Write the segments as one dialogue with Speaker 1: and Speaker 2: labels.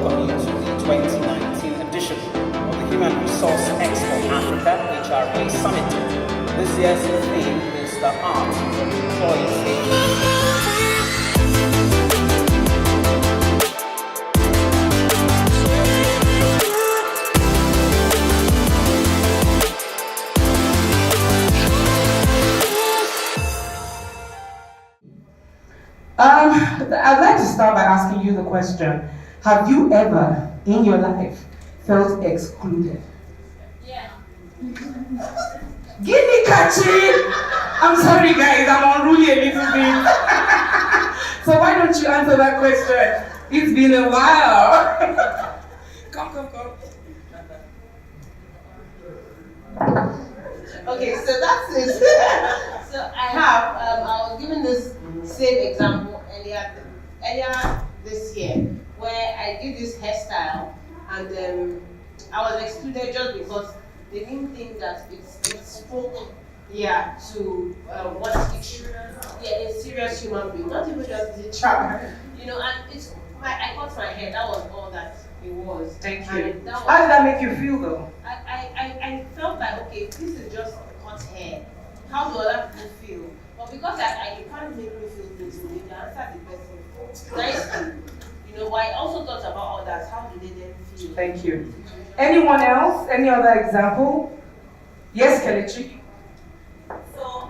Speaker 1: welcome you to the 2019 edition of the Human Resource Expo Africa HREA Summit. This year's theme is the art of employee
Speaker 2: I'd like to start by asking you the question, have you ever in your life felt excluded?
Speaker 3: Yeah.
Speaker 2: Give me catchy! I'm sorry guys, I'm unruly a little bit. So why don't you answer that question? It's been a while. Come.
Speaker 3: Okay, so that's it. So I was given this same example earlier this year, where I did this hairstyle and I was excluded just because they didn't think that it spoke to what it should a serious human being, not even just the child. And I cut my hair, that was all that it was.
Speaker 2: Thank you. How did that make you feel though?
Speaker 3: I felt like, okay, this is just cut hair. How do other people feel? But because you can't make me feel this way, you answer the person nicely. But I also thought about others. How do they then feel?
Speaker 2: Thank you. Anyone else? Any other example? Yes, Kelechi.
Speaker 4: So I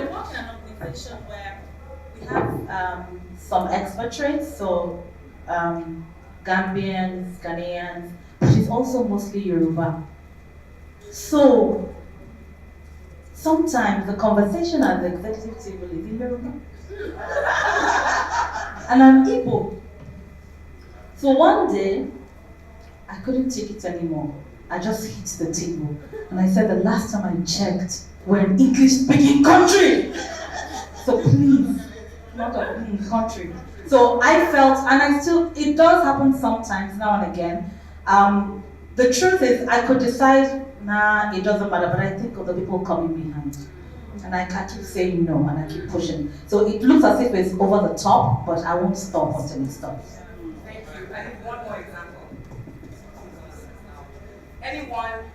Speaker 4: work in an organization where we have some expatriates, so Gambians, Ghanaians, but it's also mostly Yoruba. So sometimes the conversation at the executive table is in Yoruba. And I'm Igbo. So one day, I couldn't take it anymore. I just hit the table. And I said, the last time I checked, we're an English-speaking country. So please, not a country. So I felt, and it does happen sometimes now and again. The truth is, I could decide, nah, it doesn't matter, but I think of the people coming behind. And I can't keep saying no, and I keep pushing. So it looks as if it's over the top, but I won't stop until it stops.
Speaker 2: Thank you. I need one more example. Anyone?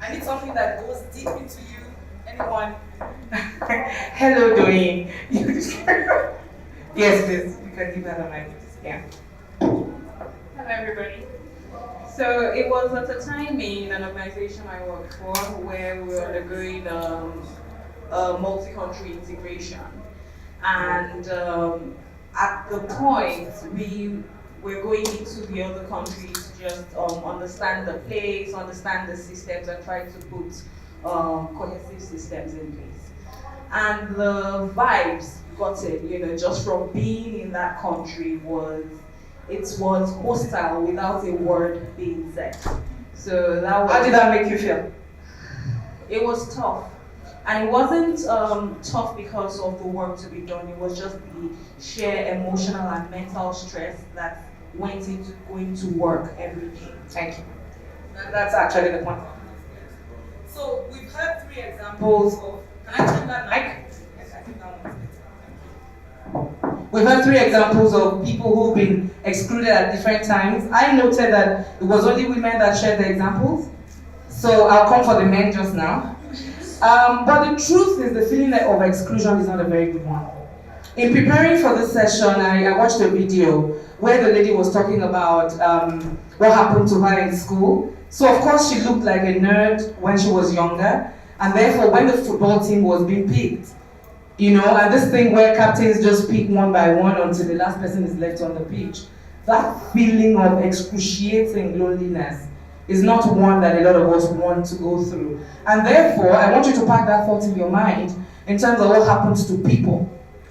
Speaker 2: I need something that goes deep into you. Anyone? Hello, Doyin. Yes, please. You can give her the mic. Yeah.
Speaker 5: Hello, everybody. So it was at a time in an organization I worked for where we were undergoing multi-country integration. And at the point, we were going into the other countries to just understand the place, understand the systems, and try to put cohesive systems in place. And the vibes gotten, just from being in that country was hostile without a word being said. So that was.
Speaker 2: How did that make you feel?
Speaker 5: It was tough. And it wasn't tough because of the work to be done. It was just the sheer emotional and mental stress that went into going to work every day.
Speaker 2: Thank you. That's actually the point. So we've heard 3 examples of. Can I turn that mic? Yes, I think that one's it. We've heard 3 examples of people who've been excluded at different times. I noted that it was only women that shared the examples. So I'll come for the men just now. But the truth is the feeling of exclusion is not a very good one. In preparing for this session, I watched a video where the lady was talking about what happened to her in school. So of course she looked like a nerd when she was younger, and therefore when the football team was being picked, and this thing where captains just pick one by one until the last person is left on the pitch, that feeling of excruciating loneliness is not one that a lot of us want to go through. And therefore, I want you to pack that thought in your mind in terms of what happens to people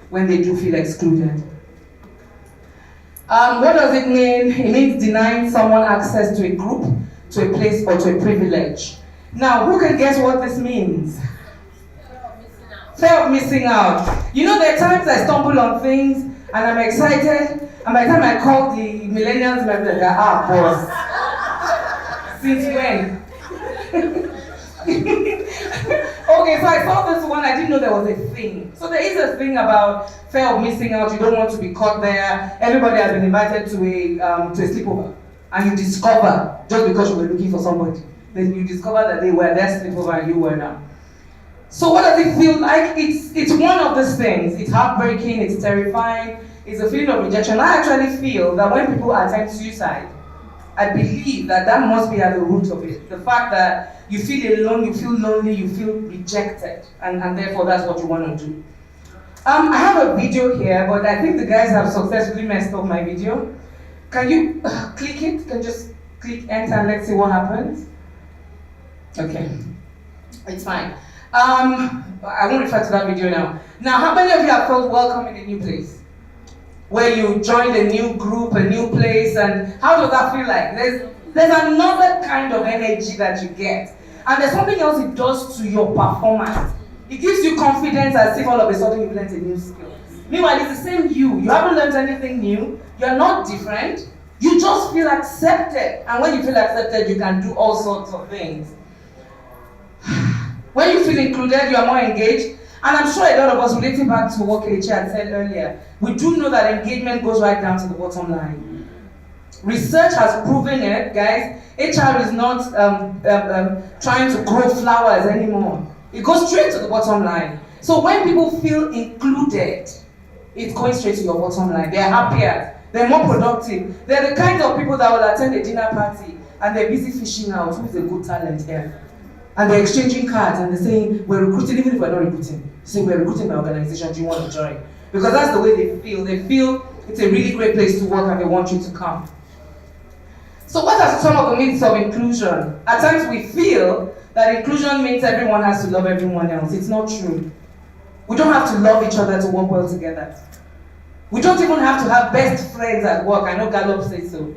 Speaker 2: when they do feel excluded. What does it mean? It means denying someone access to a group, to a place, or to a privilege. Now, who can guess what this means? Fear of missing out. There are times I stumble on things and I'm excited, and by the time I call the millennials, they'll be like, boss. Since when? Okay, so I saw this one, I didn't know there was a thing. So there is a thing about fear of missing out, you don't want to be caught there. Everybody has been invited to a sleepover. And you discover, just because you were looking for somebody, then you discover that they were there sleepover and you were not. So what does it feel like? It's one of these things. It's heartbreaking, it's terrifying, it's a feeling of rejection. I actually feel that when people attempt suicide, I believe that must be at the root of it. The fact that you feel alone, you feel lonely, you feel rejected, and therefore that's what you want to do. I have a video here, but I think the guys have successfully messed up my video. Can you click it? Can just click enter and let's see what happens? Okay, it's fine. I won't refer to that video now. Now, how many of you have felt welcome in a new place? Where you joined a new group, a new place, and how does that feel like? There's another kind of energy that you get. And there's something else it does to your performance. It gives you confidence as if all of a sudden you've learned a new skill. Meanwhile, it's the same you. You haven't learned anything new. You're not different. You just feel accepted. And when you feel accepted, you can do all sorts of things. When you feel included, you are more engaged. And I'm sure a lot of us, relating back to what Kelechi had said earlier, we do know that engagement goes right down to the bottom line. Research has proven it, guys. HR is not trying to grow flowers anymore. It goes straight to the bottom line. So when people feel included, it's going straight to your bottom line. They're happier, they're more productive. They're the kind of people that will attend a dinner party and they're busy fishing out who's a good talent here. And they're exchanging cards and they're saying, we're recruiting, even if we're not recruiting. Saying, we're recruiting my organization, do you want to join? Because that's the way they feel. They feel it's a really great place to work and they want you to come. So what are some of the myths of inclusion? At times we feel that inclusion means everyone has to love everyone else. It's not true. We don't have to love each other to work well together. We don't even have to have best friends at work. I know Gallup says so.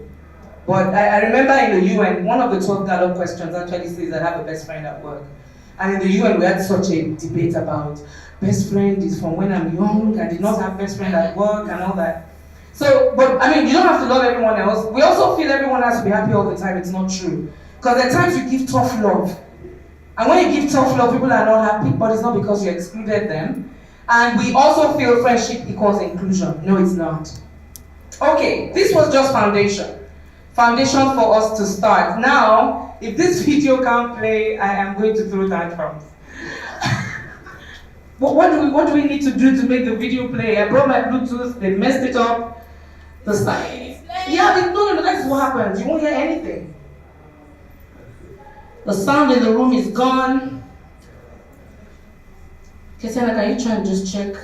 Speaker 2: But I remember in the UN, one of the 12 Gallup questions actually says I have a best friend at work. And in the UN, we had such a debate about best friend is from when I'm young, I did not have best friend at work and all that. So, but I mean, you don't have to love everyone else. We also feel everyone has to be happy all the time. It's not true. Because there are times you give tough love. And when you give tough love, people are not happy, but it's not because you excluded them. And we also feel friendship equals inclusion. No, it's not. Okay, this was just foundation. Foundation for us to start. Now, if this video can't play, I am going to throw tantrums. But what do we need to do to make the video play? I brought my Bluetooth, they messed it up. The sound. Yeah, no, that's what happens. You won't hear anything. The sound in the room is gone. Kesiana, can you try and just check?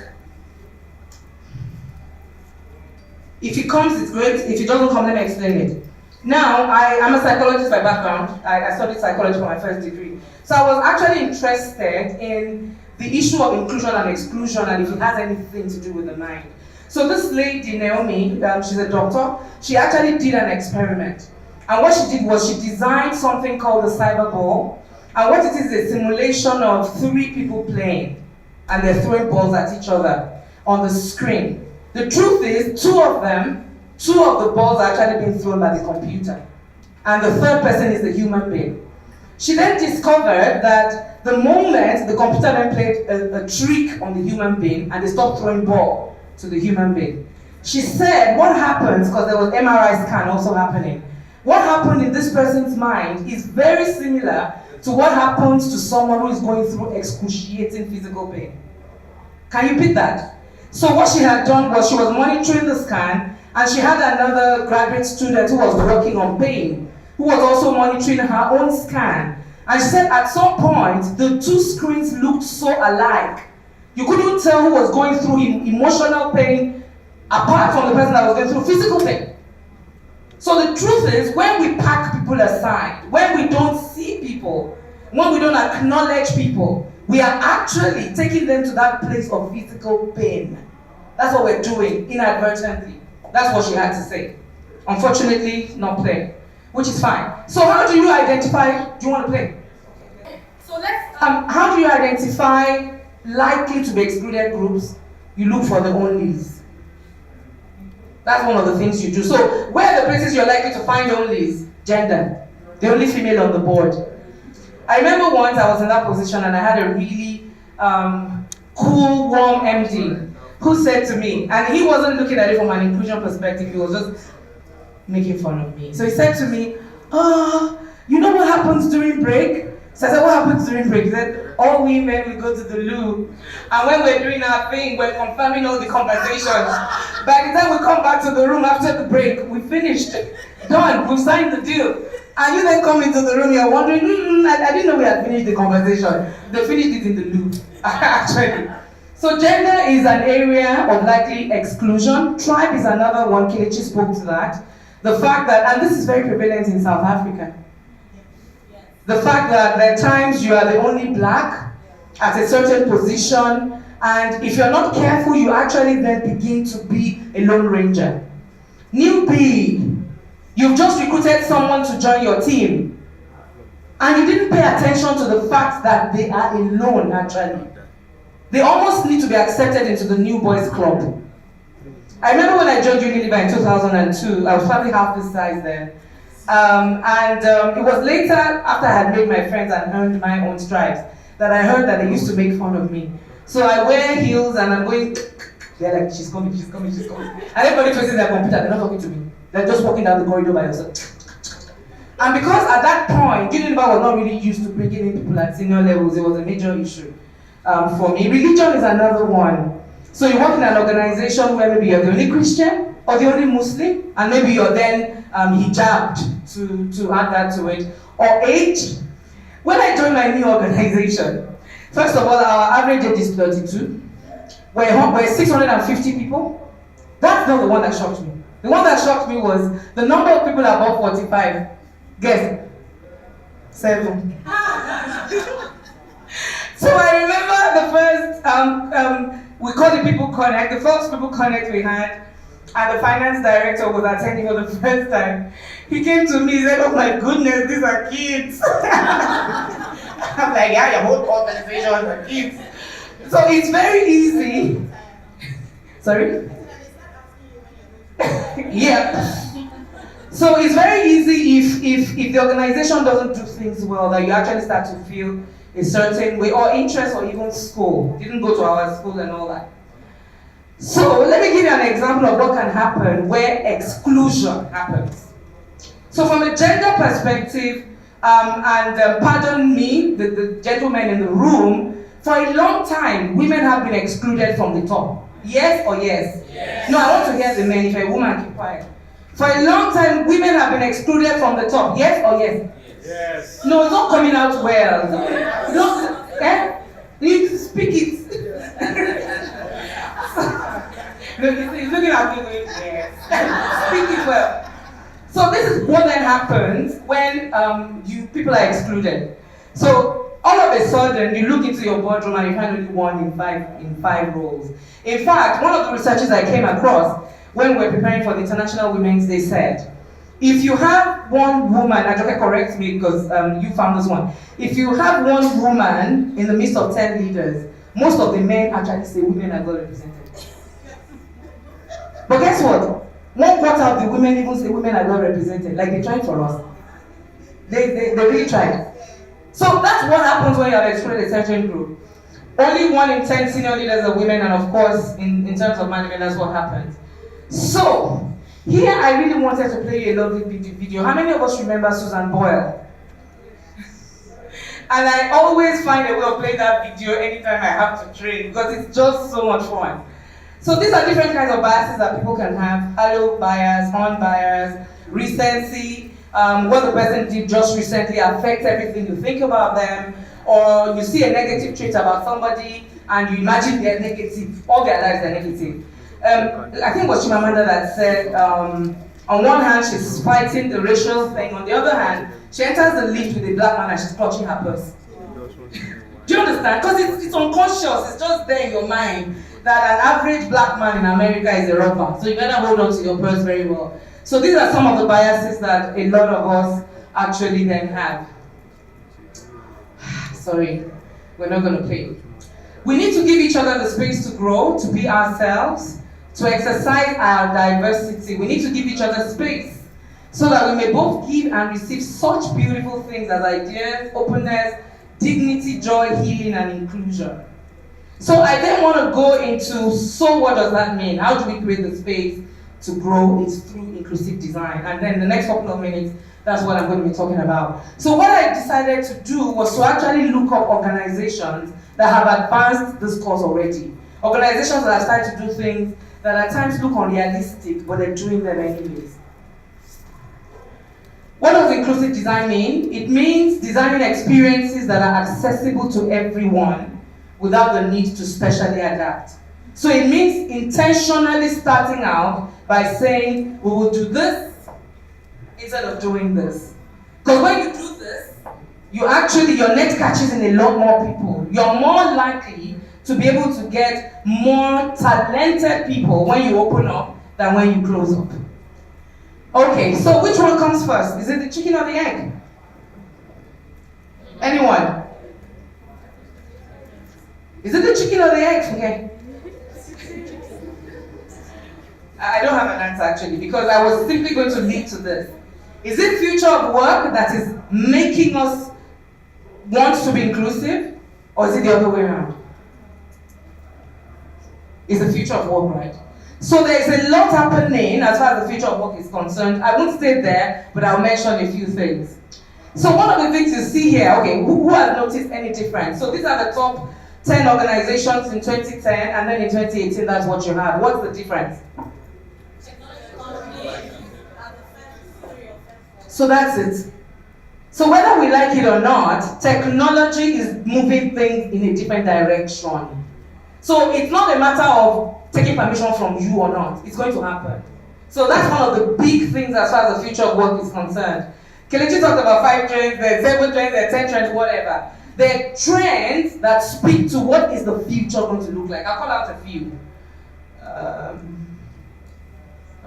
Speaker 2: If it comes, it's great. If it doesn't come, let me explain it. Now, I'm a psychologist by background. I studied psychology for my first degree. So I was actually interested in the issue of inclusion and exclusion and if it has anything to do with the mind. So this lady, Naomi, she's a doctor, she actually did an experiment. And what she did was she designed something called the cyber ball. And what it is a simulation of 3 people playing. And they're throwing balls at each other on the screen. The truth is, 2 of the balls are actually being thrown by the computer. And the 3rd person is the human being. She then discovered that the moment the computer then played a trick on the human being and they stopped throwing ball to the human being. She said what happens, because there was MRI scan also happening, what happened in this person's mind is very similar to what happens to someone who is going through excruciating physical pain. Can you beat that? So what she had done was she was monitoring the scan and she had another graduate student who was working on pain, who was also monitoring her own scan. And she said at some point, the 2 screens looked so alike. You couldn't tell who was going through emotional pain apart from the person that was going through physical pain. So the truth is, when we pack people aside, when we don't see people, when we don't acknowledge people, we are actually taking them to that place of physical pain. That's what we're doing inadvertently. That's what she had to say. Unfortunately, not playing, which is fine. So how do you identify, do you want to play? So let's, how do you identify likely to be excluded groups? You look for the onlys. That's one of the things you do. So where are the places you're likely to find onlys? Gender. The only female on the board. I remember once I was in that position and I had a really cool, warm MD who said to me, and he wasn't looking at it from an inclusion perspective, he was just making fun of me. So he said to me, you know what happens during break? So I said, what happens during break? He said, all we men will go to the loo. And when we're doing our thing, we're confirming all the conversations. By the time we come back to the room after the break, we finished. Done, we've signed the deal. And you then come into the room, you're wondering, I didn't know we had finished the conversation. They finished it in the loo, actually. So gender is an area of likely exclusion. Tribe is another one, Kelechi spoke to that. The fact that, and this is very prevalent in South Africa, the fact that there are times you are the only black at a certain position, and if you're not careful, you actually then begin to be a lone ranger. Newbie, you've just recruited someone to join your team, and you didn't pay attention to the fact that they are alone actually. They almost need to be accepted into the new boys club. I remember when I joined Unilever in 2002, I was probably half this size then. It was later, after I had made my friends and earned my own stripes, that I heard that they used to make fun of me. So I wear heels and I'm going, they're like, she's coming, she's coming, she's coming. And everybody faces their computer, they're not talking to me. They're just walking down the corridor by themselves. And because at that point, Unilever was not really used to bringing in people at senior levels, it was a major issue for me. Religion is another one. So you work in an organization where maybe you're the only Christian or the only Muslim, and maybe you're then hijabbed to add that to it. Or age. When I joined my new organization, first of all, our average age is 32. We're 650 people. That's not the one that shocked me. The one that shocked me was the number of people above 45. Guess. 7. So I remember the first, we call it People Connect. The first People Connect we had, and the finance director was attending for the first time. He came to me and said, oh my goodness, these are kids. I'm like, yeah, your whole organization are kids. So it's very easy. Sorry? Yeah. So it's very easy if the organization doesn't do things well, that you actually start to feel a certain way, or interest, or even school. Didn't go to our school and all that. So let me give you an example of what can happen where exclusion happens. So from a gender perspective, pardon me, the gentlemen in the room, for a long time, women have been excluded from the top. Yes or yes? Yes. No, I want to hear the men. If you're a woman, keep quiet. For a long time, women have been excluded from the top. Yes or yes? Yes. No, it's not coming out well. You don't, you need to speak it. He's looking at me going, yes. Speak it well. So this is what then happens when people are excluded. So all of a sudden, you look into your boardroom and you find only one in five roles. In fact, one of the researches I came across when we were preparing for the International Women's Day said, if you have one woman, Ajoke correct me because you found this one. If you have one woman in the midst of 10 leaders, most of the men actually say women are well represented. But guess what? 1/4 of the women even say women are well represented, like they tried for us. They really tried. So that's what happens when you have excluded a certain group. Only 1 in 10 senior leaders are women, and of course, in terms of management, that's what happens. So, here I really wanted to play you a lovely video. How many of us remember Susan Boyle? And I always find a way of playing that video anytime I have to train because it's just so much fun. So these are different kinds of biases that people can have. Halo bias, on bias, recency, what the person did just recently affects everything you think about them, or you see a negative trait about somebody and you imagine they're negative, all their lives are negative. I think it was Chimamanda that said, on one hand she's fighting the racial thing, on the other hand, she enters the lift with a black man and she's clutching her purse. Do you understand? Because it's unconscious, it's just there in your mind that an average black man in America is a robber. So you better hold on to your purse very well. So these are some of the biases that a lot of us actually then have. Sorry, we're not going to play. We need to give each other the space to grow, to be ourselves, to exercise our diversity. We need to give each other space. so that we may both give and receive such beautiful things as ideas, openness, dignity, joy, healing, and inclusion. So I then want to go into, so what does that mean? How do we create the space to grow? It's through inclusive design. And then the next couple of minutes, that's what I'm going to be talking about. So what I decided to do was to actually look up organizations that have advanced this course already. Organizations that have started to do things that at times look unrealistic, but they're doing them anyways. What does inclusive design mean? It means designing experiences that are accessible to everyone without the need to specially adapt. So it means intentionally starting out by saying, we will do this instead of doing this. Because when you do this, your net catches in a lot more people. You're more likely to be able to get more talented people when you open up than when you close up. Okay, so which one comes first? Is it the chicken or the egg? Anyone? Is it the chicken or the egg? Okay. I don't have an answer actually, because I was simply going to lead to this. Is it future of work that is making us want to be inclusive, or is it the other way around? It's the future of work, right? So there's a lot happening as far as the future of work is concerned. I won't stay there, but I'll mention a few things. So one of the things you see here, okay, who has noticed any difference? So these are the top 10 organizations in 2010, and then in 2018, that's what you have. What's the difference? So that's it. So whether we like it or not, technology is moving things in a different direction. So it's not a matter of taking permission from you or not. It's going to happen. So that's one of the big things as far as the future of work is concerned. Kelechi talked about 5 trends, there are 7 trends, there are 10 trends, whatever. They're trends that speak to what is the future going to look like. I'll call out a few.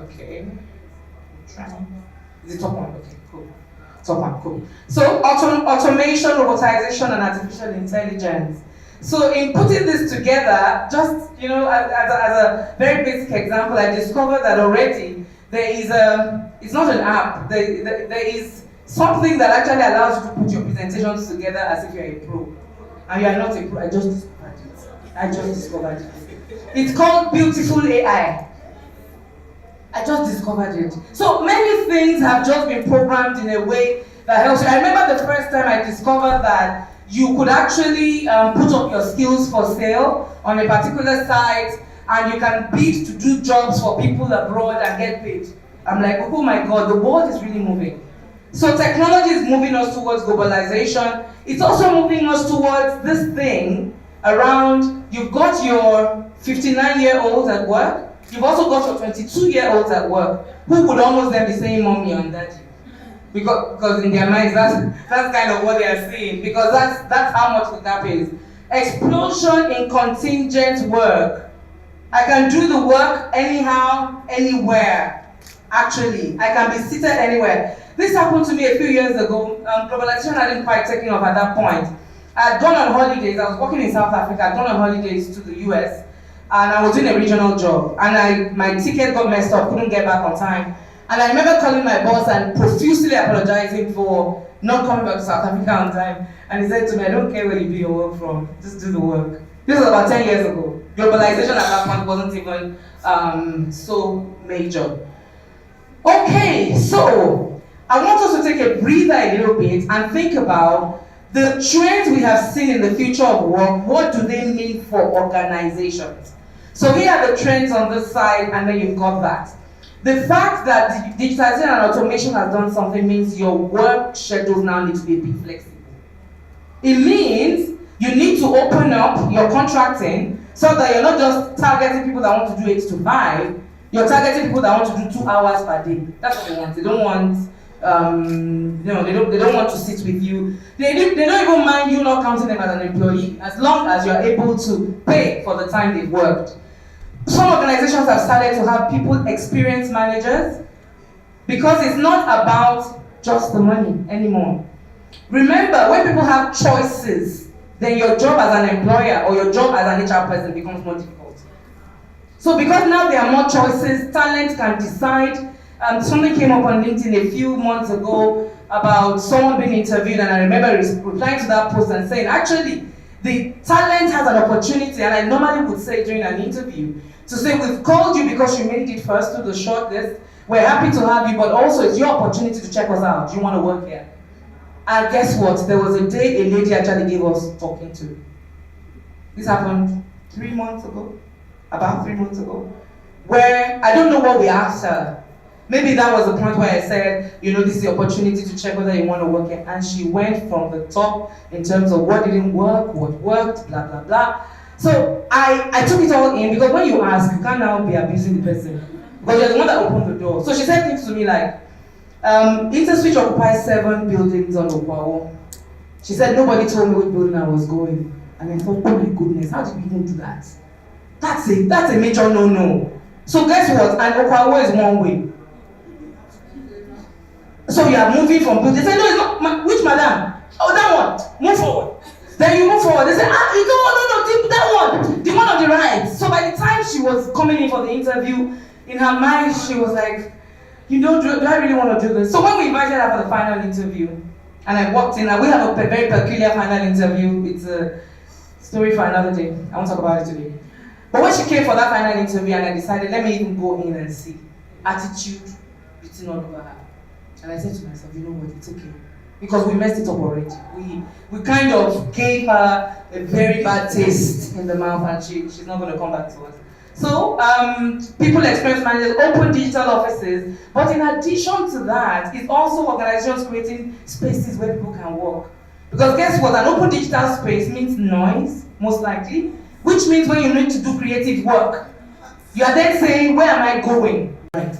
Speaker 2: Okay. Is it top one? Okay, cool. Top one, cool. So automation, robotization, and artificial intelligence. So in putting this together, just as a very basic example, I discovered that already there is it's not an app, there is something that actually allows you to put your presentations together as if you're a pro. And you are not a pro, I just discovered it. It's called Beautiful AI. I just discovered it. So many things have just been programmed in a way that helps you. I remember the first time I discovered that you could actually put up your skills for sale on a particular site, and you can bid to do jobs for people abroad and get paid. I'm like, oh my God, the world is really moving. So technology is moving us towards globalization. It's also moving us towards this thing around, you've got your 59-year-olds at work, you've also got your 22-year-olds at work, who would almost then be saying mommy and daddy. Because in their minds, that's kind of what they are seeing, because that's how much the gap is. Explosion in contingent work. I can do the work anyhow, anywhere. Actually, I can be seated anywhere. This happened to me a few years ago. Globalization hadn't quite taken off at that point. I had gone on holidays. I was working in South Africa. I'd gone on holidays to the US, and I was doing a regional job. And my ticket got messed up, couldn't get back on time. And I remember calling my boss and profusely apologizing for not coming back to South Africa on time. And he said to me, I don't care where you do your work from, just do the work. This was about 10 years ago. Globalization at that point wasn't even so major. Okay, so I want us to take a breather a little bit and think about the trends we have seen in the future of work. What do they mean for organizations? So here are the trends on this side, and then you've got that. The fact that digitization and automation has done something means your work schedules now need to be a bit flexible. It means you need to open up your contracting so that you're not just targeting people that want to do 8 to 5, you're targeting people that want to do 2 hours per day. That's what they want. They don't want, they don't want to sit with you. They don't even mind you not counting them as an employee, as long as you're able to pay for the time they've worked. Some organizations have started to have people experience managers, because it's not about just the money anymore. Remember, when people have choices, then your job as an employer or your job as an HR person becomes more difficult. So because now there are more choices, talent can decide Something came up on LinkedIn a few months ago about someone being interviewed, and I remember replying to that post and saying, actually, the talent has an opportunity, and I normally would say during an interview, to say, we've called you because you made it first to the shortlist, we're happy to have you, but also it's your opportunity to check us out. Do you want to work here? And guess what? There was a day a lady actually gave us talking to. This happened 3 months ago, about 3 months ago, where I don't know what we asked her. Maybe that was the point where I said, this is the opportunity to check whether you want to work here. And she went from the top in terms of what didn't work, what worked, blah, blah, blah. So I took it all in, because when you ask, you can't now be abusing the person. Because you're the one that opened the door. So she said things to me like, InterSwitch occupies 7 buildings on Okwawo. She said nobody told me which building I was going. And I thought, oh my goodness, how did we even do that? That's a major no-no. So guess what? And Okwawo is one way. So you are moving from building. They say, no, it's not. Which madam? Oh, that one. Move forward. Then you move forward. They say, no, that one. The one on the right. So by the time she was coming in for the interview, in her mind, she was like, do I really want to do this? So when we invited her for the final interview, and I walked in, and we have a very peculiar final interview. It's a story for another day. I won't talk about it today. But when she came for that final interview, and I decided, let me even go in and see. Attitude beating all over her. And I said to myself, you know what, it's okay. Because we messed it up already. We kind of gave her a very bad taste in the mouth, and she's not going to come back to us. So, people experience managers open digital offices, but in addition to that, it's also organizations creating spaces where people can work. Because guess what, an open digital space means noise, most likely, which means when you need to do creative work, you are then saying, where am I going? Right.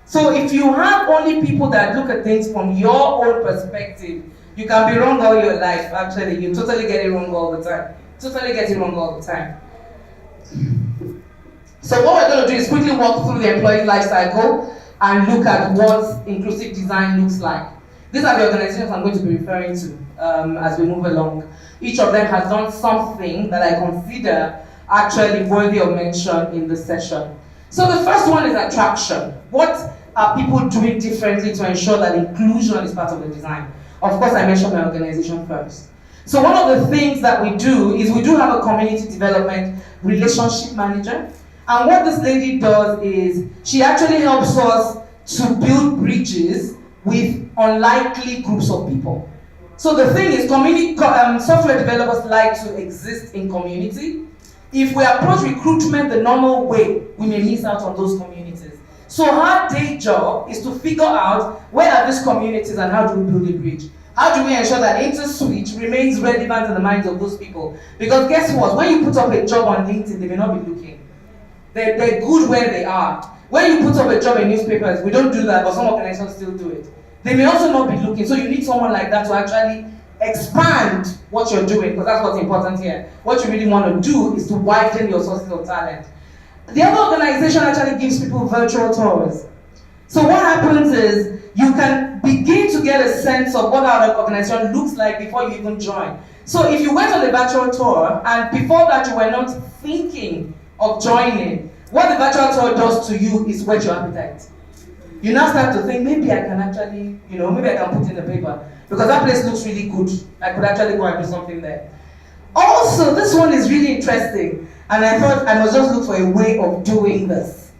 Speaker 2: So if you have only people that look at things from your own perspective, you can be wrong all your life, actually. You totally get it wrong all the time. Totally get it wrong all the time. So what we're going to do is quickly walk through the employee life cycle and look at what inclusive design looks like. These are the organizations I'm going to be referring to as we move along. Each of them has done something that I consider actually worthy of mention in this session. So the first one is attraction. What are people doing differently to ensure that inclusion is part of the design? Of course, I mentioned my organization first. So one of the things that we do is we do have a community development relationship manager. And what this lady does is she actually helps us to build bridges with unlikely groups of people. So the thing is, software developers like to exist in community. If we approach recruitment the normal way, we may miss out on those communities. So her day job is to figure out where are these communities and how do we build a bridge. How do we ensure that InterSwitch remains relevant in the minds of those people? Because guess what? When you put up a job on LinkedIn, they may not be looking. They're good where they are. When you put up a job in newspapers, we don't do that, but some organizations still do it. They may also not be looking, so you need someone like that to actually expand what you're doing, because that's what's important here. What you really want to do is to widen your sources of talent. The other organization actually gives people virtual tours. So what happens is you can begin to get a sense of what our organization looks like before you even join. So if you went on the virtual tour and before that you were not thinking of joining, what the virtual tour does to you is whet your appetite. You now start to think, maybe I can actually, maybe I can put in the paper, because that place looks really good. I could actually go and do something there. Also, this one is really interesting, and I thought I must just look for a way of doing this.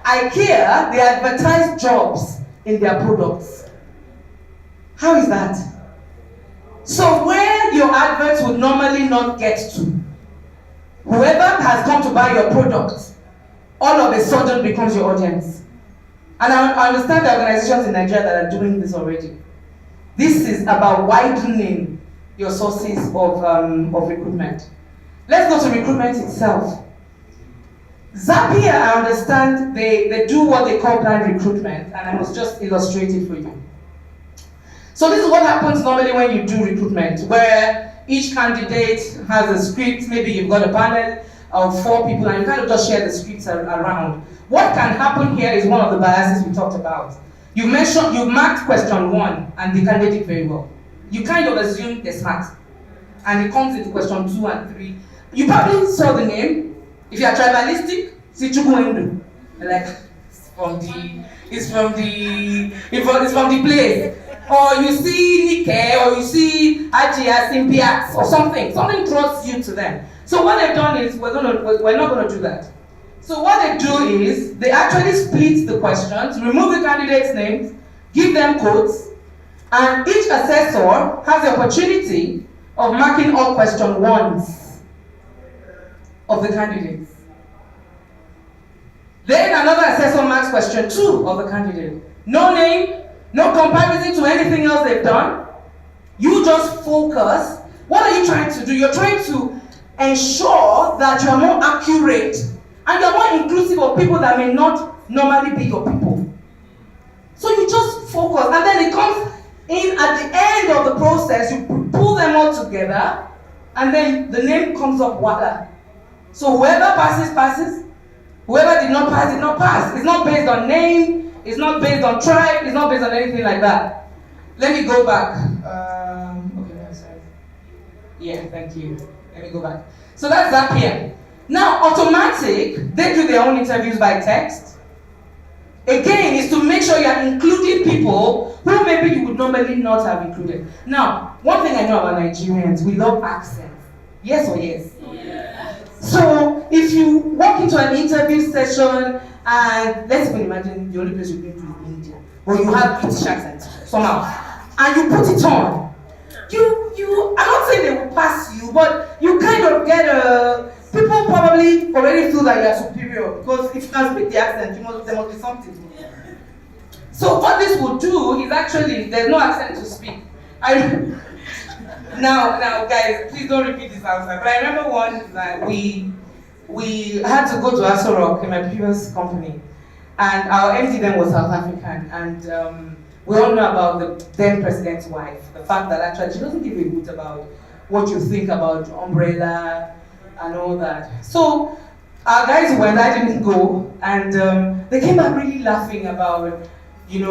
Speaker 2: IKEA, they advertise jobs in their products. How is that? So where your adverts would normally not get to, whoever has come to buy your product, all of a sudden becomes your audience. And I understand the organizations in Nigeria that are doing this already. This is about widening your sources of recruitment. Let's go to recruitment itself. Zapier, I understand they do what they call blind recruitment, and I must just illustrate it for you. So this is what happens normally when you do recruitment, where each candidate has a script. Maybe you've got a panel of 4 people, and you kind of just share the scripts around. What can happen here is one of the biases we talked about. You marked question 1, and the candidate did very well. You kind of assume they're smart, and it comes into question 2 and 3. You probably saw the name. If you are tribalistic, see Chukwuendu. Like, it's from the place. Or you see Nike, or you see Ajia Simpiats, or something draws you to them. So what they've done is, we're not gonna do that. So what they do is, they actually split the questions, remove the candidates' names, give them codes, and each assessor has the opportunity of marking all question ones of the candidates. Then another assessor marks question 2 of the candidate. No name, no comparison to anything else they've done. You just focus. What are you trying to do? You're trying to ensure that you are more accurate and you're more inclusive of people that may not normally be your people. So you just focus, and then it comes in at the end of the process, you pull them all together, and then the name comes up voila. So whoever passes, passes. Whoever did not pass, did not pass. It's not based on name, it's not based on tribe, it's not based on anything like that. Let me go back. Okay, sorry. Yeah, thank you. Let me go back. So that's Zapier. Now, automatic, they do their own interviews by text. Again, is to make sure you are including people who maybe you would normally not have included. Now, one thing I know about Nigerians, we love accents. Yes or yes? Yes. So, if you walk into an interview session and let's even imagine the only place you've been to is India, or you have British accent somehow, and you put it on, I'm not saying they will pass you, but you kind of get people probably already feel that you are superior, because if you can speak the accent, there must be something. So what this will do is actually, there's no accent to speak. Now guys, please don't repeat this outside, but I remember one that we had to go to Aso Rock in my previous company, and our MD then was South African, and we all know about the then president's wife, the fact that actually she doesn't give a hoot about what you think about umbrella and all that. So our guys went, I didn't go, and they came back really laughing about, guess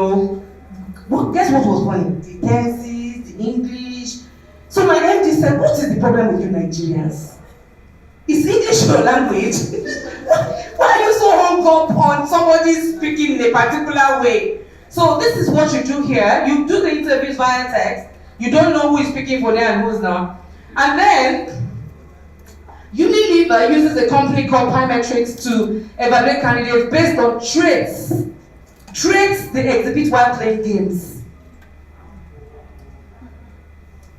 Speaker 2: what was funny? The tenses, the English. So my MD said, what is the problem with you Nigerians? Is English your language? Why are you so hung up on somebody speaking in a particular way? So this is what you do here. You do the interviews via text. You don't know who is speaking for them and who's not. And then, Unilever uses a company called Pymetrics to evaluate candidates based on traits. Traits they exhibit while playing games.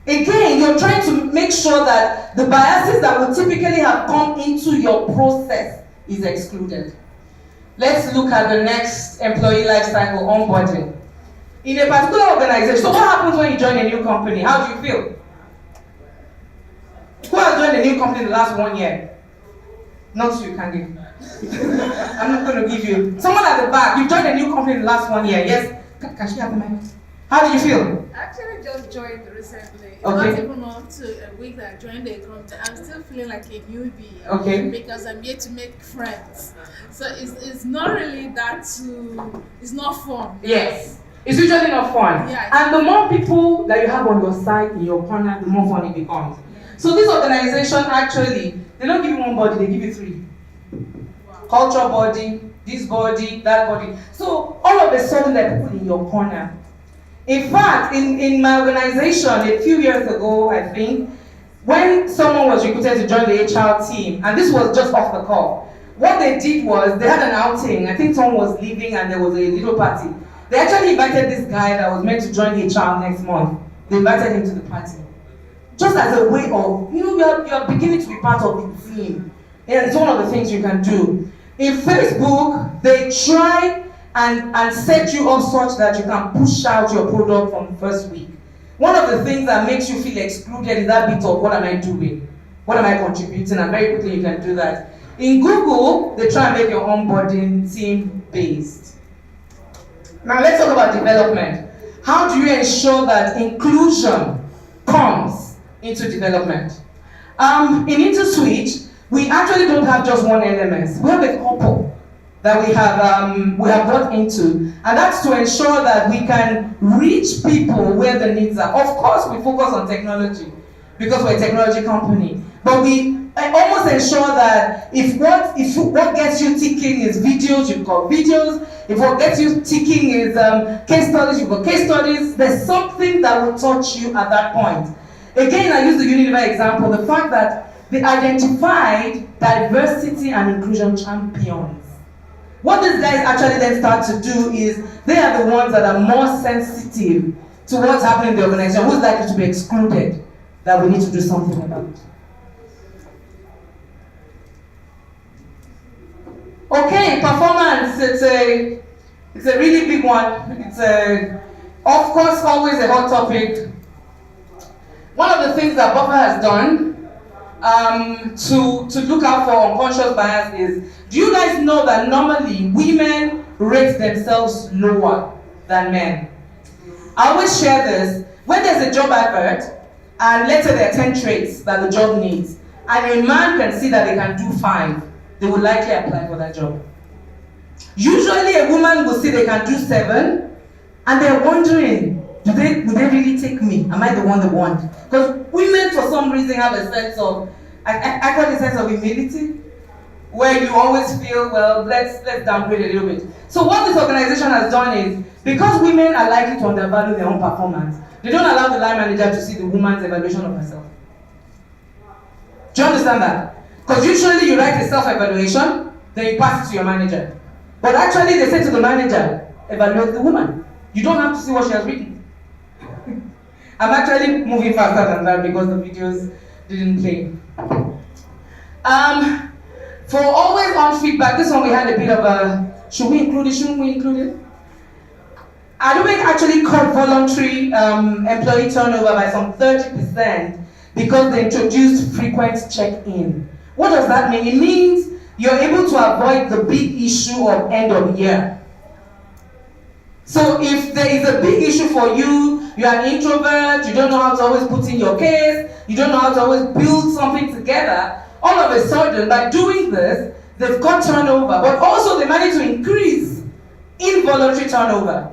Speaker 2: Again, you're trying to make sure that the biases that would typically have come into your process is excluded. Let's look at the next employee life cycle, onboarding. In a particular organization, so what happens when you join a new company? How do you feel? Who has joined a new company in the last 1 year? Not you, can give. I'm not going to give you. Someone at the back, you joined a new company in the last 1 year. Yes? Can she have the mic? How do you feel?
Speaker 6: I actually just joined recently. It's
Speaker 2: Okay.
Speaker 6: not even up to a week that I joined the company. I'm still feeling like a newbie.
Speaker 2: Okay.
Speaker 6: Because I'm yet to make friends. So it's not really that it's not fun.
Speaker 2: Yes. It's usually not fun.
Speaker 6: Yeah.
Speaker 2: And the more people that you have on your side, in your corner, the more fun it becomes. So this organization actually, they don't give you one body, they give you 3.
Speaker 6: Wow.
Speaker 2: Culture body, this body, that body. So all of a sudden they're people in your corner. In fact, in my organization a few years ago, I think, when someone was recruited to join the HR team, and this was just off the call, what they did was they had an outing. I think someone was leaving and there was a little party. They actually invited this guy that was meant to join HR next month. They invited him to the party. Just as a way of, you're beginning to be part of the team. And it's one of the things you can do. In Facebook, they try and set you up such that you can push out your product from the first week. One of the things that makes you feel excluded is that bit of what am I doing? What am I contributing? And very quickly you can do that. In Google, they try and make your onboarding team-based. Now let's talk about development. How do you ensure that inclusion comes into development? In InterSwitch, we actually don't have just one LMS. We have a couple that we have brought into, and that's to ensure that we can reach people where the needs are. Of course, we focus on technology because we're a technology company, but we almost ensure that if what gets you ticking is videos, you've got videos. If what gets you ticking is case studies, you've got case studies. There's something that will touch you at that point. Again, I use the Unilever example, the fact that they identified diversity and inclusion champions. What these guys actually then start to do is, they are the ones that are more sensitive to what's happening in the organization, who's likely to be excluded, that we need to do something about. Okay, performance, it's a really big one. It's of course, always a hot topic. One of the things that Buffer has done to look out for unconscious bias is, do you guys know that normally women rate themselves lower than men? I always share this. When there's a job advert, and let's say there are 10 traits that the job needs, and a man can see that they can do 5, they will likely apply for that job. Usually a woman will see they can do 7, and they're wondering, would they really take me? Am I the one they want? Because women, for some reason, have a sense of, I call it a sense of humility, where you always feel, well, let's downgrade a little bit. So what this organization has done is, because women are likely to undervalue their own performance, they don't allow the line manager to see the woman's evaluation of herself. Do you understand that? Because usually you write a self-evaluation, then you pass it to your manager. But actually they say to the manager, evaluate the woman. You don't have to see what she has written. I'm actually moving faster than that because the videos didn't play. For always on feedback, this one we had a bit of a, should we include it, shouldn't we include it? Adobe actually cut voluntary employee turnover by some 30% because they introduced frequent check-in. What does that mean? It means you're able to avoid the big issue of end of year. So if there is a big issue for you, you're an introvert, you don't know how to always put in your case, you don't know how to always build something together, all of a sudden, by doing this, they've got turnover, but also they managed to increase involuntary turnover.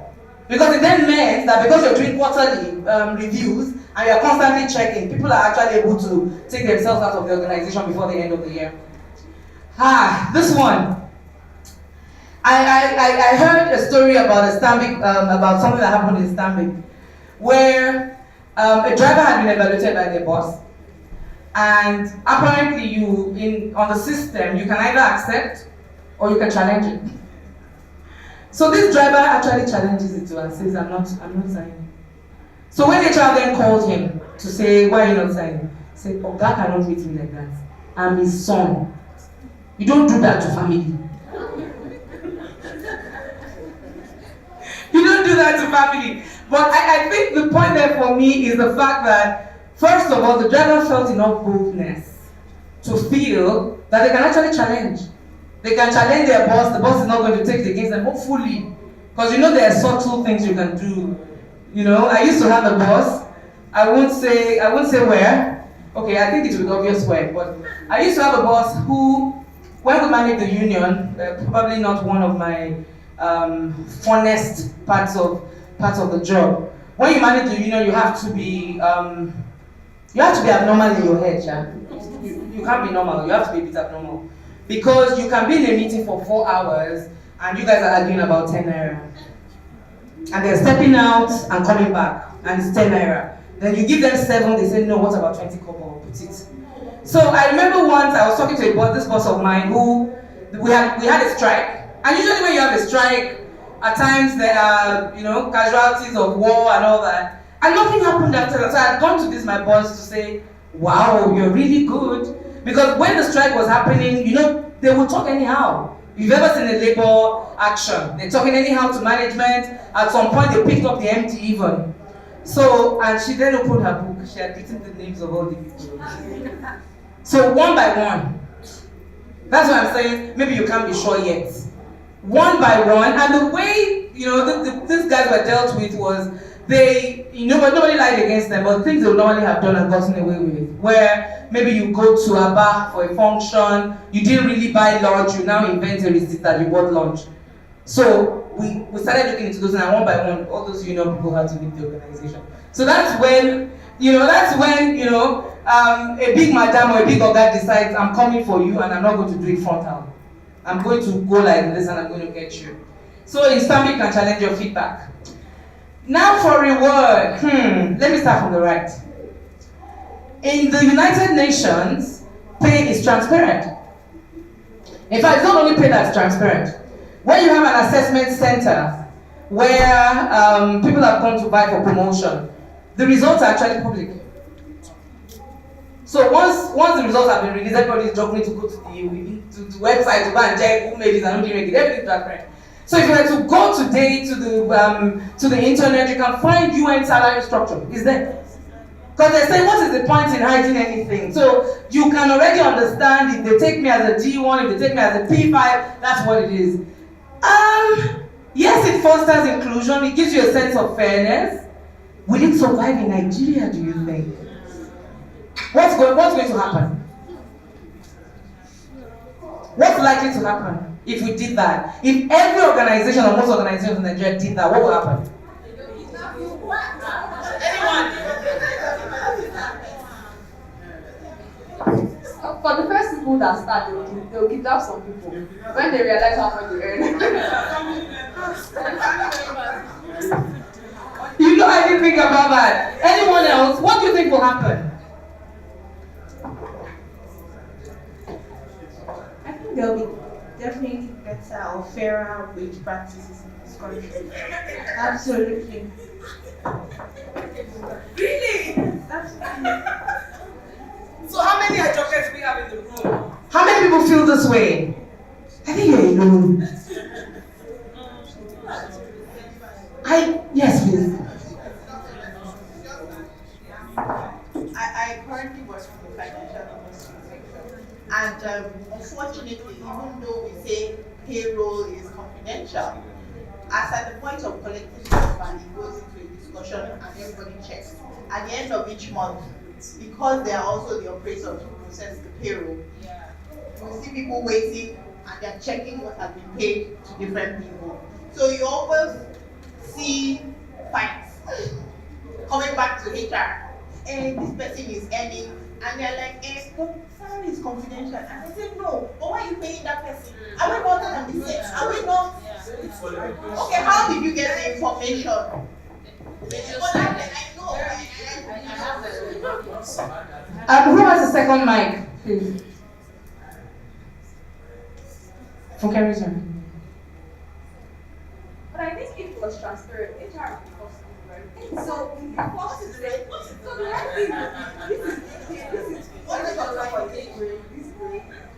Speaker 2: Because it then meant that because you're doing quarterly reviews and you're constantly checking, people are actually able to take themselves out of the organization before the end of the year. This one. I heard a story about a Stanbic, about something that happened in Stanbic, where a driver had been evaluated by their boss, and apparently on the system, you can either accept or you can challenge it. So this driver actually challenges it and says, I'm not signing. So when HR then called him to say, why are you not signing? He said, oh, God cannot treat me like that. I'm his son. You don't do that to family. You don't do that to family. But I think the point there for me is the fact that, first of all, the driver felt enough boldness to feel that they can actually challenge. They can challenge their boss, the boss is not going to take it against them, hopefully. Because there are subtle things you can do. I used to have a boss, I won't say where. Okay, I think it will be obvious where, but I used to have a boss who, when we managed the union, probably not one of my funnest parts of the job. When you manage the union, you have to be abnormal in your head, yeah? You can't be normal, you have to be a bit abnormal. Because you can be in a meeting for 4 hours and you guys are arguing about 10 naira. And they're stepping out and coming back, and it's 10 naira. Then you give them 7, they say, no, what about 20 kobo? Put it. So I remember once I was talking to this boss of mine who, we had a strike. And usually when you have a strike, at times there are, casualties of war and all that. And nothing happened after that. So I had gone to my boss to say, wow, you're really good. Because when the strike was happening, they would talk anyhow. If you've ever seen a labor action, they're talking anyhow to management. At some point, they picked up the MD even. So, and she then opened her book. She had written the names of all the people. So, one by one. That's what I'm saying. Maybe you can't be sure yet. One by one. And the way, these guys were dealt with was, nobody lied against them, but things they would normally have done and gotten away with. Where maybe you go to a bar for a function, you didn't really buy lunch, you now invent a receipt that you bought lunch. So we started looking into those, and one by one, all those people had to leave the organization. So that's when, a big madam or a big oga decides, I'm coming for you and I'm not going to do it frontal. I'm going to go like this and I'm going to get you. So in Stanbic can challenge your feedback. Now for reward. Let me start from the right. In the United Nations, pay is transparent. In fact, it's not only pay that's transparent. When you have an assessment center where people have gone to vie for promotion, the results are actually public. So once the results have been released, everybody is struggling to go to the website to go and check who made it and who didn't make it. Everything's transparent. So if you were to go today to the internet, you can find UN salary structure. Is there? Because they say, what is the point in hiding anything? So you can already understand if they take me as a D1, if they take me as a P5, that's what it is. Yes, it fosters inclusion. It gives you a sense of fairness. Will it survive in Nigeria, do you think? What's going to happen? What's likely to happen if we did that? If every organization or most organizations in Nigeria did that, what will happen?
Speaker 7: For the first people that start, they'll kidnap some people when they realize how much they earn.
Speaker 2: You know, I didn't think about that. Anyone else? What do you think will happen?
Speaker 8: I think there'll be definitely better or fairer wage practices in this country. Absolutely.
Speaker 2: Really?
Speaker 8: Absolutely.
Speaker 2: So how many advocates we have in the room? How many people feel this way? I think you're alone. Yes, please.
Speaker 3: I currently work in the financial industry sector, and unfortunately, even though we say payroll is confidential, as at the point of collecting stuff and it goes into a discussion and everybody checks, at the end of each month, because they are also the operators who process the payroll, you see people waiting and they're checking what has been paid to different people. So you always see fights coming back to HR. This person is earning, and they're like, but salary is confidential. And I said, no, but why are you paying that person? Are we not on the same? Are we not? Okay, how did you get the information?
Speaker 2: Who has the second mic, please? For Carison.
Speaker 7: But I think it was transparent. HR was possible, right? So the first is right. So the right thing,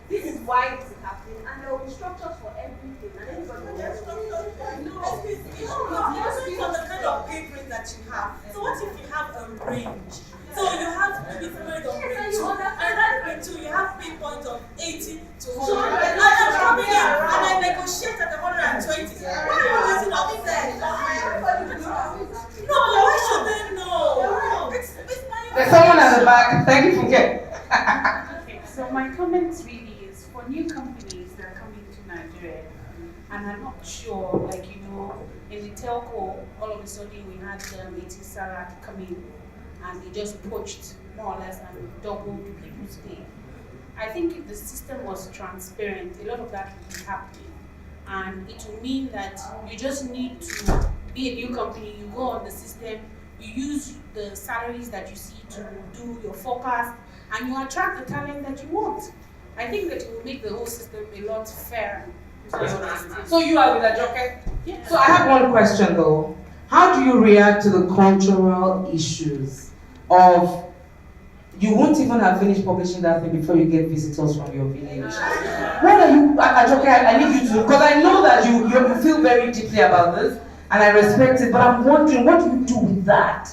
Speaker 7: this is why this is happening, and there will be structures for everything, and everybody will have structures.
Speaker 9: No, it depends on the kind of pay grade that you have. So what if you have a range? So you have maybe grade of grade 2, and that grade 2 you have pay point of 80 to 100. And I'm coming in and I negotiate at 120. Why are you using all this? No, why should they know? It's
Speaker 2: There's someone at the back. Thank you for getting.
Speaker 10: Okay, so my comment really is for new companies that are coming to Nigeria, and I'm not sure, like, you know, in the telco, all of a sudden we had Sarah come in and he just poached more or less and doubled people's pay. I think if the system was transparent, a lot of that would be happening. And it will mean that you just need to be a new company, you go on the system, you use the salaries that you see to do your forecast, and you attract the talent that you want. I think that it will make the whole system a lot fairer.
Speaker 2: So you are with a jockey?
Speaker 10: Yes.
Speaker 2: So I have one question though. How do you react to the cultural issues of you won't even have finished publishing that thing before you get visitors from your village? What are you, Ajoke, I need you to, because I know that you feel very deeply about this, and I respect it, but I'm wondering, what do you do with that?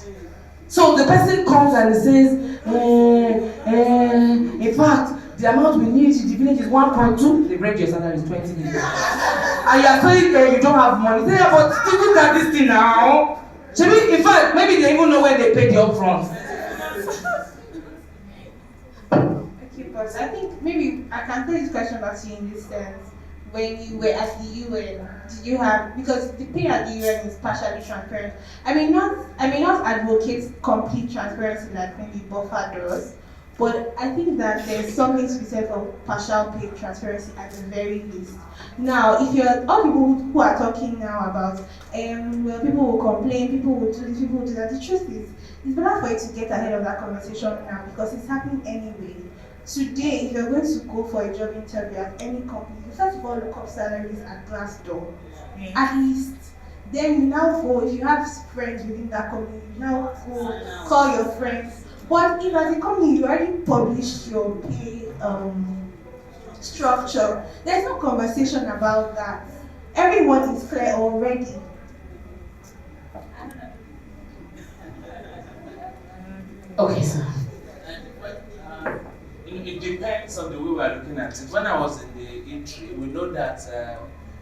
Speaker 2: So the person comes and says, in fact, the amount we need in the village is 1.2, the rate your salary is 20 million. And you are saying you don't have money. Say, but look at this thing now. In fact, maybe they even know when they pay the upfront.
Speaker 8: Okay, but I think maybe I can put this question back to you in this sense. When you were at the UN, did you have, because the pay at the UN is partially transparent. I may not advocate complete transparency like maybe Buffer does, But I think that there's something to be said for partial pay transparency at the very least. Now, if you're all people who are talking now about, well, people will complain, people will do this, people will do that. The truth is, it's better for you to get ahead of that conversation now because it's happening anyway. Today, if you're going to go for a job interview at any company, you first of all look up salaries at Glassdoor, at least. Then you now go, if you have friends within that company, you now go call your friends. But if as a company you already published your pay structure, there's no conversation about that. Everyone is clear already.
Speaker 3: Okay, sir.
Speaker 11: It depends on the way we are looking at it. When I was in the entry, we know that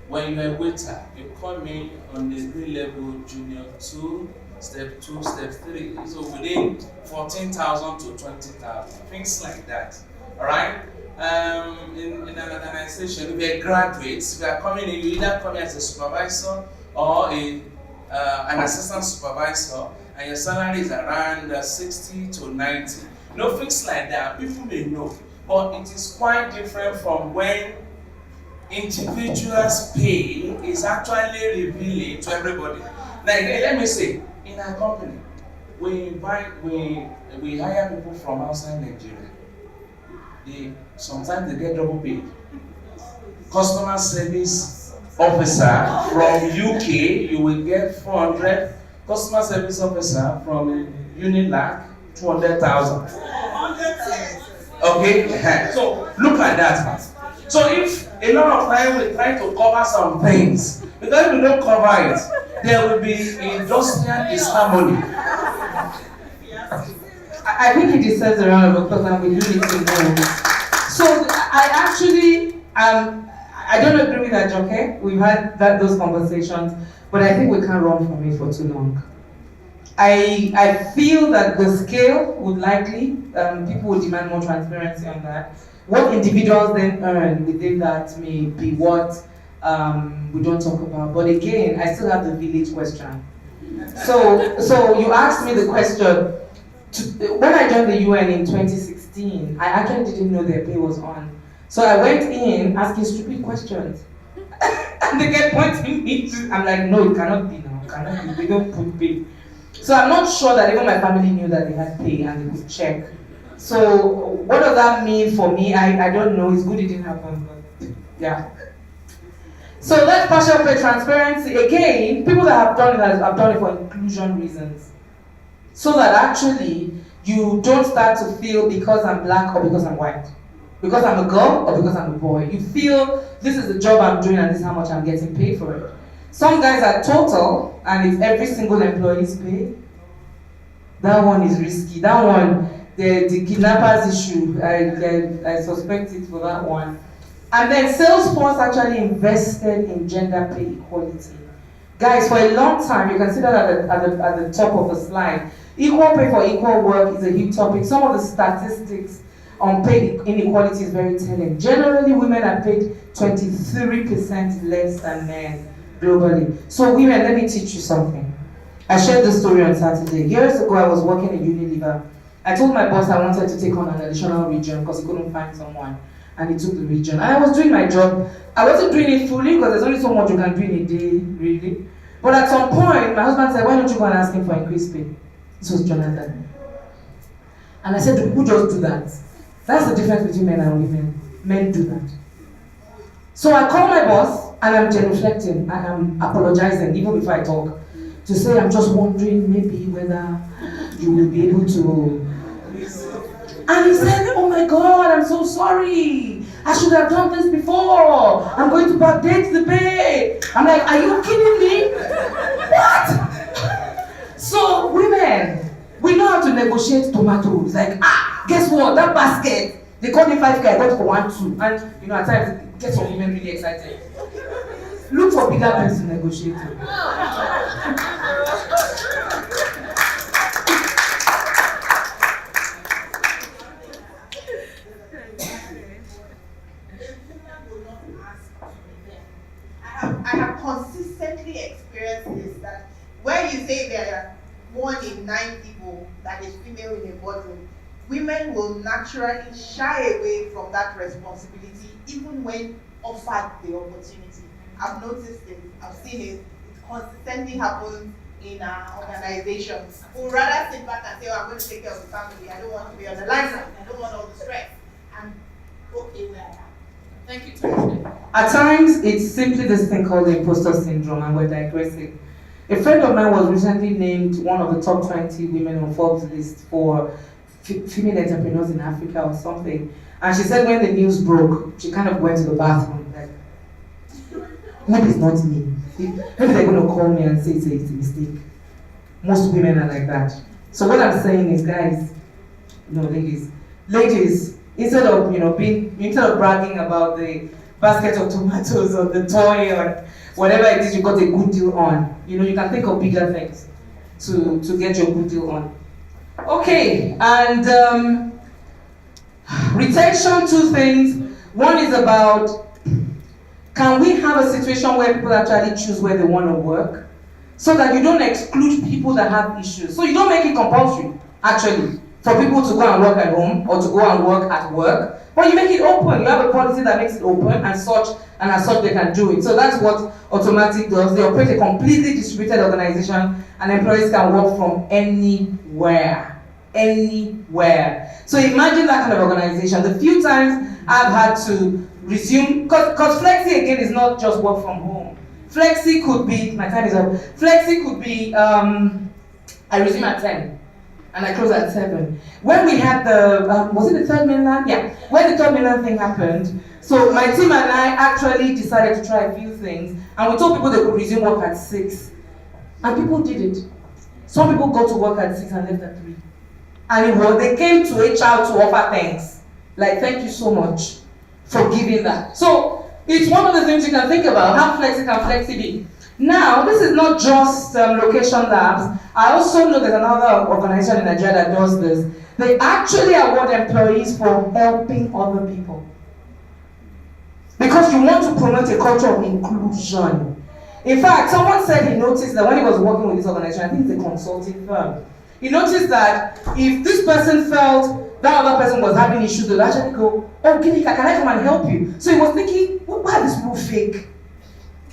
Speaker 11: when you're a waiter, you come in on the level junior 2, step 2, step 3. So within 14,000 to 20,000, things like that. All right. In an organization, if you're graduates, if you are coming in, you either come in as a supervisor or an assistant supervisor, and your salary is around 60 to 90. No, things like that, people may know, but it is quite different from when individuals' pay is actually revealing to everybody. Like, let me say, in our company, we hire people from outside Nigeria. Sometimes they get double paid. Customer service officer from UK, you will get 400. Customer service officer from Unilag, 200,000. Okay, so look at that. So if a lot of time we try to cover some things, because if we don't cover it, there will be industrial disharmony.
Speaker 2: I think he deserves a round of applause and we do need to know. So I actually, I don't agree with that, okay? We've had those conversations, but I think we can't run from it for too long. I feel that the scale would likely, people would demand more transparency on that. What individuals then earn within that may be what we don't talk about. But again, I still have the village question. So you asked me the question, when I joined the UN in 2016, I actually didn't know their pay was on. So I went in asking stupid questions. And they kept pointing me to, I'm like, no, it cannot be now, it cannot be, they don't put pay. So I'm not sure that even my family knew that they had pay and they could check. So what does that mean for me? I don't know, it's good it didn't happen, but yeah. So that's partial pay transparency. Again, people that have done it have done it for inclusion reasons. So that actually you don't start to feel because I'm black or because I'm white. Because I'm a girl or because I'm a boy. You feel this is the job I'm doing and this is how much I'm getting paid for it. Some guys are total and it's every single employee's pay. That one is risky. That one, the kidnappers issue, I suspect it for that one. And then Salesforce actually invested in gender pay equality. Guys, for a long time, you can see that at the top of the slide. Equal pay for equal work is a huge topic. Some of the statistics on pay inequality is very telling. Generally, women are paid 23% less than men globally. So women, let me teach you something. I shared this story on Saturday. Years ago, I was working in Unilever. I told my boss I wanted to take on an additional region because he couldn't find someone. And he took the region. And I was doing my job. I wasn't doing it fully because there's only so much you can do in a day, really. But at some point, my husband said, why don't you go and ask him for increased pay? This was Jonathan. And I said, do people just do that? That's the difference between men and women. Men do that. So I call my boss and I'm genuflecting. I am apologizing even before I talk. To say, I'm just wondering maybe whether you will be able to. And he said, oh my God, I'm so sorry. I should have done this before. I'm going to backdate the pay. I'm like, are you kidding me? What? So women, we know how to negotiate tomatoes. Like, guess what? That basket, they call me 5K, I got for 1, 2. And, you know, at times, it gets some women really excited. Look for bigger things to negotiate with.
Speaker 8: I have consistently experienced this, that when you say there are 1 in 9 people that is female in a boardroom,
Speaker 12: women will naturally shy away from that responsibility even when offered the opportunity. I've noticed it, I've seen it, it consistently happens in our organizations. We'd rather sit back and say, oh, I'm going to take care of the family, I don't want to be on the limelight, I don't want all the stress. I'm okay where I am.
Speaker 2: Thank you, Tolulope.
Speaker 13: At times, it's simply this thing called the Imposter Syndrome, and we're digressing. A friend of mine was recently named one of the top 20 women on Forbes list for female entrepreneurs in Africa or something. And she said when the news broke, she kind of went to the bathroom, like, maybe it's not me. Maybe they're going to call me and say it's a mistake. Most women are like that. So what I'm saying is, guys, ladies, instead of bragging about the basket of tomatoes or the toy or whatever it is you got a good deal on, you can think of bigger things to get your good deal on. Okay, and retention, two things. One is about, can we have a situation where people actually choose where they want to work so that you don't exclude people that have issues? So you don't make it compulsory, actually, for people to go and work at home or to go and work at work, but you make it open. You have a policy that makes it open and as such they can do it. So that's what Automatic does. They operate a completely distributed organization and employees can work from anywhere. So imagine that kind of organization. The few times I've had to resume, because Flexi again is not just work from home. Flexi could be, my time is up. Flexi could be, I resume at 10 and I close at 7. When we had was it the third mainland? Yeah, when the third mainland thing happened, so my team and I actually decided to try a few things and we told people they could resume work at 6. And people did it. Some people got to work at 6 and left at 3. And they came to HR to offer thanks. Like, thank you so much for giving that. So it's one of the things you can think about. How flexi can flexi be? Now, this is not just location labs. I also know there's another organization in Nigeria that does this. They actually award employees for helping other people. Because you want to promote a culture of inclusion. In fact, someone said he noticed that when he was working with this organization, I think it's a consulting firm, he noticed that if this person felt that other person was having issues, they'll actually go, oh, Ginika, can I come and help you? So he was thinking, why are these people fake?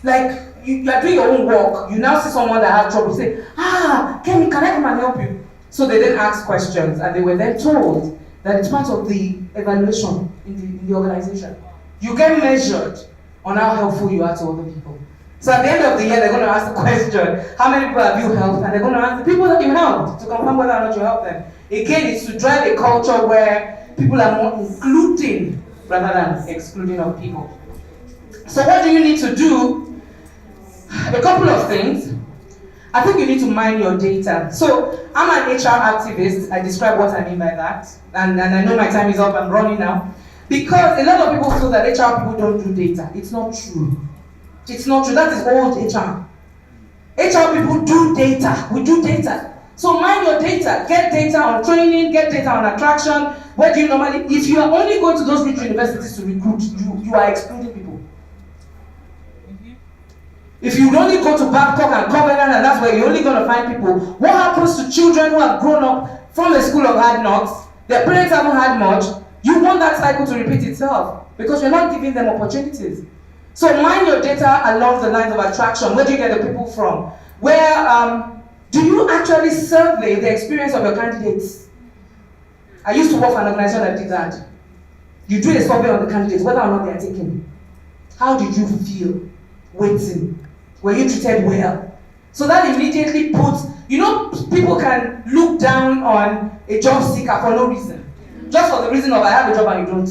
Speaker 13: Like, you are doing your own work, you now see someone that has trouble, say, Kemi, can I come and help you? So they then asked questions, and they were then told that it's part of the evaluation in the organization. You get measured on how helpful you are to other people. So at the end of the year, they're going to ask the question, how many people have you helped? And they're going to ask the people that you helped to confirm whether or not you helped them. Again, it's to drive a culture where people are more including rather than excluding of people. So what do you need to do? A couple of things. I think you need to mine your data. So I'm an HR activist. I describe what I mean by that. And I know my time is up, I'm running now. Because a lot of people feel that HR people don't do data. It's not true. It's not true. That is old HR. HR people do data. We do data. So mine your data. Get data on training, get data on attraction. Where do you normally, if you are only going to those rich universities to recruit, you are excluding people. If you only go to Babcock and Covenant and that's where you're only going to find people, what happens to children who have grown up from the school of hard knocks? Their parents haven't had much. You want that cycle to repeat itself because you're not giving them opportunities. So mine your data along the lines of attraction. Where do you get the people from? Where do you actually survey the experience of your candidates? I used to work for an organization that did that. You do a survey on the candidates, whether or not they are taken. How did you feel waiting? Were you treated well? So that immediately puts, people can look down on a job seeker for no reason. Just for the reason of I have a job and you don't.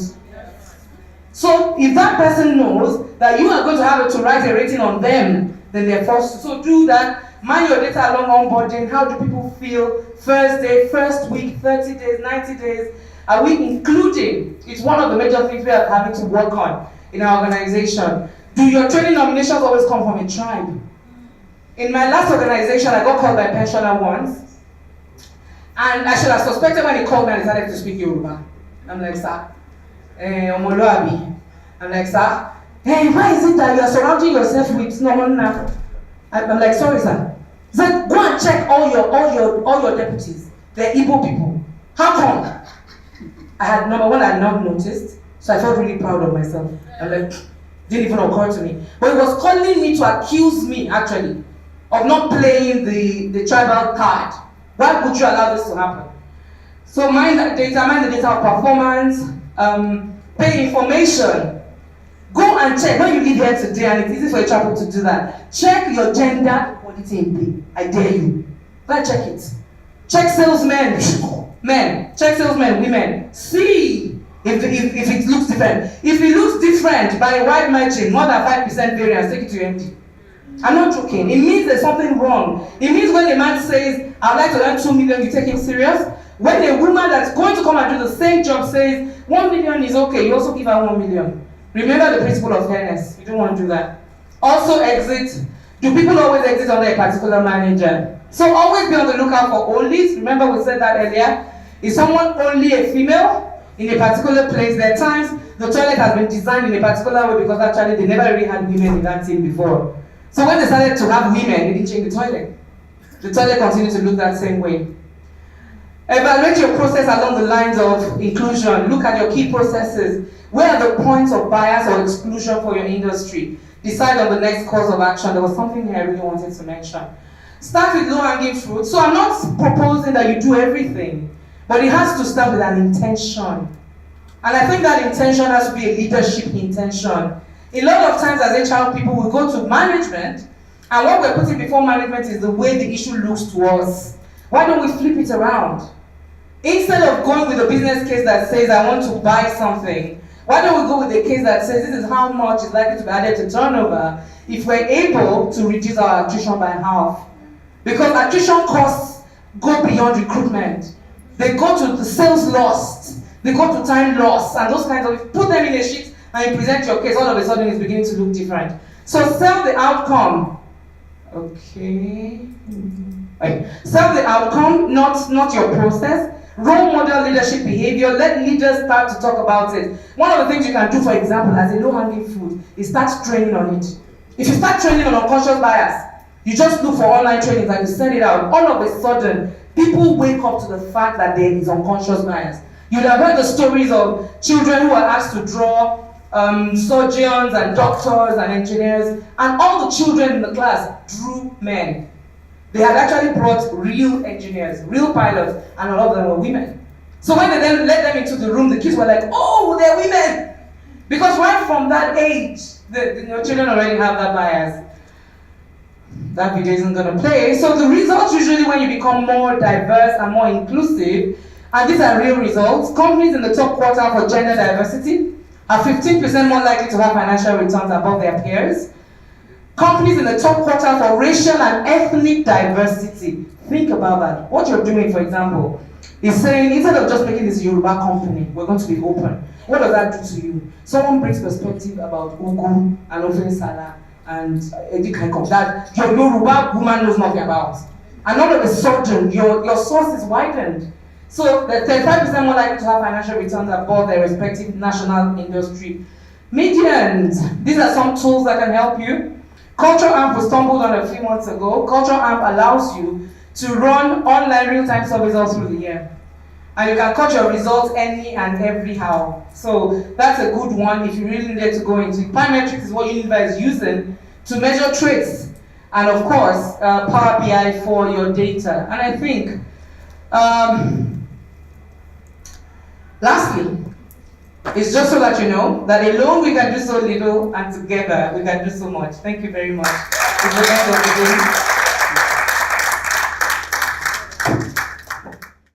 Speaker 13: So if that person knows that you are going to have to write a rating on them, then they're forced to. So do that. Mind your data along onboarding. How do people feel? First day, first week, 30 days, 90 days. Are we including? It's one of the major things we are having to work on in our organization. Do your training nominations always come from a tribe? In my last organization, I got called by a pensioner once. And I should have suspected when he called me and decided to speak Yoruba. I'm like, sir, Omoluabi. I'm like, sir, hey, why is it that you are surrounding yourself with normal now? I'm like, sorry, sir. He said, go and check all your deputies. They're Igbo people. How come? number one, I had not noticed, so I felt really proud of myself. I'm like, didn't even occur to me. But it was calling me to accuse me, actually, of not playing the tribal card. Why would you allow this to happen? So mind the data of performance, pay information. Go and check, when you leave here today, and it's easy for a chapel to do that, check your gender equality in pay. I dare you. Go and check it. Check salesmen, men. Check salesmen, women. See if it looks different. If it looks different by a wide margin, more than 5% variance, take it to your MD. I'm not joking. It means there's something wrong. It means when a man says, I'd like to earn 2 million, you take him serious. When a woman that's going to come and do the same job says, 1 million is okay, you also give her 1 million. Remember the principle of fairness. You don't want to do that. Also exit. Do people always exit under a particular manager? So always be on the lookout for onlys. Remember we said that earlier. Is someone only a female in a particular place? There are times the toilet has been designed in a particular way because actually they never really had women in that team before. So when they started to have women, they didn't change the toilet. The toilet continued to look that same way. Evaluate your process along the lines of inclusion. Look at your key processes. Where are the points of bias or exclusion for your industry? Decide on the next course of action. There was something here I really wanted to mention. Start with low-hanging fruit. So I'm not proposing that you do everything, but it has to start with an intention. And I think that intention has to be a leadership intention. A lot of times as HR people, we go to management, and what we're putting before management is the way the issue looks to us. Why don't we flip it around? Instead of going with a business case that says, I want to buy something, why don't we go with a case that says, this is how much is likely to be added to turnover if we're able to reduce our attrition by half? Because attrition costs go beyond recruitment. They go to the sales lost, they go to time loss, and those kinds of, if you put them in a sheet and you present your case, all of a sudden it's beginning to look different. So sell the outcome. Okay. Right. Sell the outcome, not your process. Role model leadership behavior. Let leaders start to talk about it. One of the things you can do, for example, as a low-hanging fruit, is start training on it. If you start training on unconscious bias, you just look for online trainings and you send it out. All of a sudden, people wake up to the fact that there is unconscious bias. You'd have heard the stories of children who are asked to draw surgeons and doctors and engineers, and all the children in the class drew men. They had actually brought real engineers, real pilots, and a lot of them were women. So when they then let them into the room, the kids were like, oh, they're women! Because right from that age, the children already have that bias. That video isn't going to play. So the results usually when you become more diverse and more inclusive, and these are real results, companies in the top quartile for gender diversity are 15% more likely to have financial returns above their peers. Companies in the top quartile for racial and ethnic diversity. Think about that. What you're doing, for example, is saying, instead of just making this Yoruba company, we're going to be open. What does that do to you? Someone brings perspective about Ugu and Ofe Salah and Edikaiko that your Yoruba woman knows nothing about. And all of a sudden, your source is widened. So they're 35% more likely to have financial returns above their respective national industry medians. These are some tools that can help you. Culture Amp was stumbled on a few months ago. Culture Amp allows you to run online real-time surveys all through the year. And you can cut your results any and every how. So that's a good one if you really need to go into it. Pymetrics is what Unilever is using to measure traits. And of course, Power BI for your data. And I think, lastly, it's just so that you know that alone we can do so little and together we can do so much. Thank you very much. It's the end of the day.